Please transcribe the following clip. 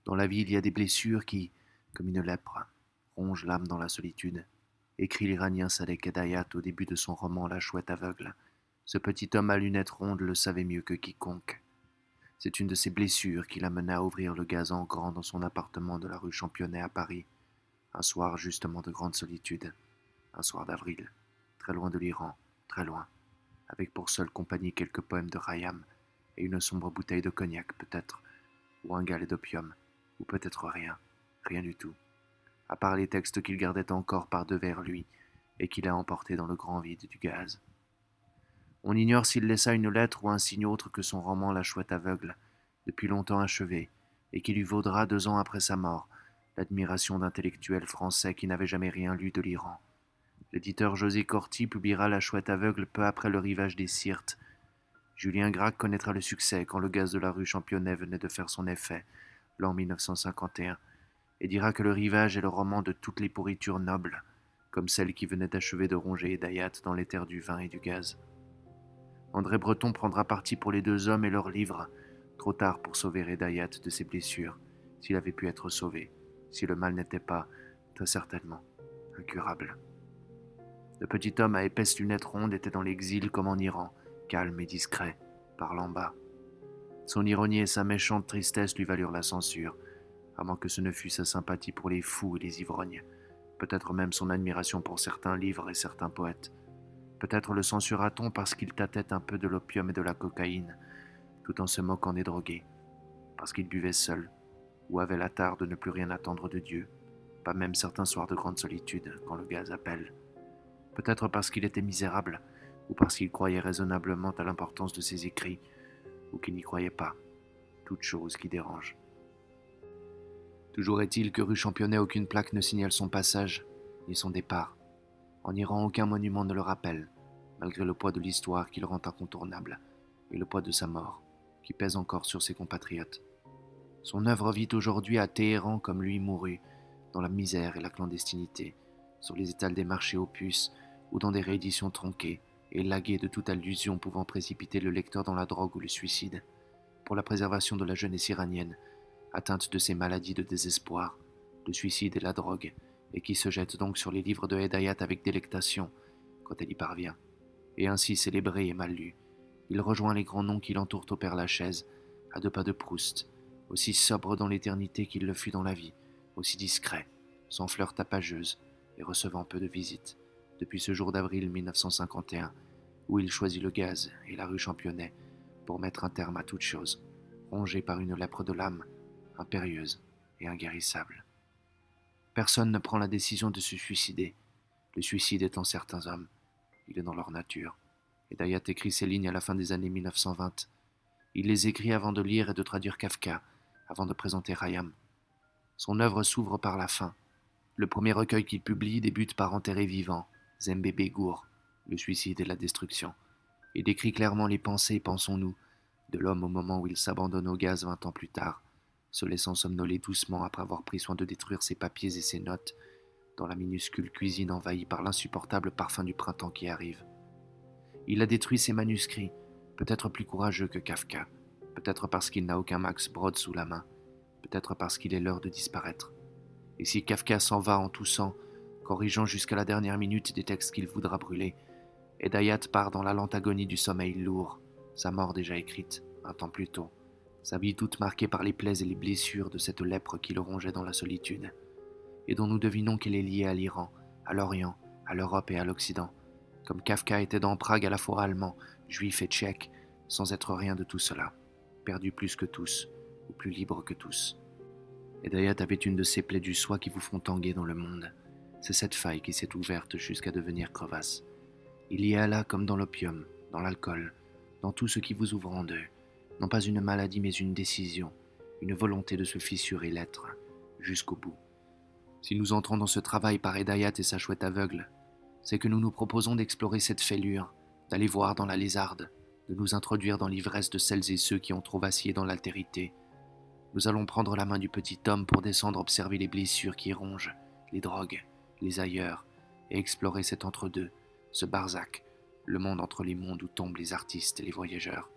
Dans la vie, il y a des blessures qui, comme une lèpre, rongent l'âme dans la solitude, écrit l'Iranien Sadek Hedayat au début de son roman La chouette aveugle. Ce petit homme à lunettes rondes le savait mieux que quiconque. C'est une de ces blessures qui l'amena à ouvrir le gazon grand dans son appartement de la rue Championnet à Paris, un soir justement de grande solitude, un soir d'avril, très loin de l'Iran, très loin, avec pour seule compagnie quelques poèmes de Khayyam et une sombre bouteille de cognac peut-être, ou un galet d'opium, ou peut-être rien, rien du tout, à part les textes qu'il gardait encore par devers lui et qu'il a emportés dans le grand vide du gaz. On ignore s'il laissa une lettre ou un signe autre que son roman La chouette aveugle, depuis longtemps achevé, et qui lui vaudra 2 ans après sa mort l'admiration d'intellectuels français qui n'avaient jamais rien lu de l'Iran. L'éditeur José Corti publiera La chouette aveugle peu après le rivage des Sirtes. Julien Gracq connaîtra le succès quand le gaz de la rue Championnet venait de faire son effet, l'an 1951, et dira que le rivage est le roman de toutes les pourritures nobles, comme celle qui venait d'achever de ronger Hedayat dans les terres du vin et du gaz. André Breton prendra parti pour les 2 hommes et leurs livres, trop tard pour sauver Hedayat de ses blessures, s'il avait pu être sauvé, si le mal n'était pas, très certainement, incurable. Le petit homme à épaisses lunettes rondes était dans l'exil comme en Iran, calme et discret, parlant bas. Son ironie et sa méchante tristesse lui valurent la censure, à moins que ce ne fût sa sympathie pour les fous et les ivrognes, peut-être même son admiration pour certains livres et certains poètes. Peut-être le censura-t-on parce qu'il tâtait un peu de l'opium et de la cocaïne, tout en se moquant des drogués, parce qu'il buvait seul, ou avait la tare de ne plus rien attendre de Dieu, pas même certains soirs de grande solitude, quand le gaz appelle. Peut-être parce qu'il était misérable, ou parce qu'il croyait raisonnablement à l'importance de ses écrits, ou qu'il n'y croyait pas, toute chose qui dérange. Toujours est-il que rue Championnet aucune plaque ne signale son passage, ni son départ. En Iran, aucun monument ne le rappelle, malgré le poids de l'histoire qui le rend incontournable, et le poids de sa mort, qui pèse encore sur ses compatriotes. Son œuvre vit aujourd'hui à Téhéran comme lui mourut, dans la misère et la clandestinité, sur les étals des marchés aux puces, ou dans des rééditions tronquées, et laguées de toute allusion pouvant précipiter le lecteur dans la drogue ou le suicide, pour la préservation de la jeunesse iranienne, atteinte de ces maladies de désespoir, le suicide et la drogue, et qui se jette donc sur les livres de Hedayat avec délectation, quand elle y parvient, et ainsi célébré et mal lu. Il rejoint les grands noms qui l'entourent au Père-Lachaise, à 2 pas de Proust, aussi sobre dans l'éternité qu'il le fut dans la vie, aussi discret, sans fleurs tapageuses, et recevant peu de visites, depuis ce jour d'avril 1951, où il choisit le gaz et la rue Championnet pour mettre un terme à toute chose, rongé par une lèpre de l'âme, impérieuse et inguérissable. Personne ne prend la décision de se suicider. Le suicide est en certains hommes. Il est dans leur nature. Hedayat écrit ces lignes à la fin des années 1920. Il les écrit avant de lire et de traduire Kafka, avant de présenter Khayyam. Son œuvre s'ouvre par la fin. Le premier recueil qu'il publie débute par enterrer vivant, Zembébé Gour, le suicide et la destruction, et décrit clairement les pensées, pensons-nous, de l'homme au moment où il s'abandonne au gaz 20 ans plus tard, se laissant somnoler doucement après avoir pris soin de détruire ses papiers et ses notes dans la minuscule cuisine envahie par l'insupportable parfum du printemps qui arrive. Il a détruit ses manuscrits, peut-être plus courageux que Kafka, peut-être parce qu'il n'a aucun Max Brod sous la main, peut-être parce qu'il est l'heure de disparaître. Et si Kafka s'en va en toussant, corrigeant jusqu'à la dernière minute des textes qu'il voudra brûler, Hedayat part dans la lente agonie du sommeil lourd, sa mort déjà écrite, 20 ans plus tôt, sa vie toute marquée par les plaies et les blessures de cette lèpre qui le rongeait dans la solitude, et dont nous devinons qu'elle est liée à l'Iran, à l'Orient, à l'Europe et à l'Occident, comme Kafka était dans Prague à la fois allemand, juif et tchèque, sans être rien de tout cela, perdu plus que tous, ou plus libre que tous. Hedayat avait une de ces plaies du soi qui vous font tanguer dans le monde. C'est cette faille qui s'est ouverte jusqu'à devenir crevasse. Il y a là comme dans l'opium, dans l'alcool, dans tout ce qui vous ouvre en deux, non pas une maladie mais une décision, une volonté de se fissurer l'être, jusqu'au bout. Si nous entrons dans ce travail par Hedayat et sa chouette aveugle, c'est que nous nous proposons d'explorer cette fêlure, d'aller voir dans la lézarde, de nous introduire dans l'ivresse de celles et ceux qui ont trop vacillé dans l'altérité. Nous allons prendre la main du petit homme pour descendre observer les blessures qui rongent, les drogues, les ailleurs, et explorer cet entre-deux, ce Barzac, le monde entre les mondes où tombent les artistes et les voyageurs.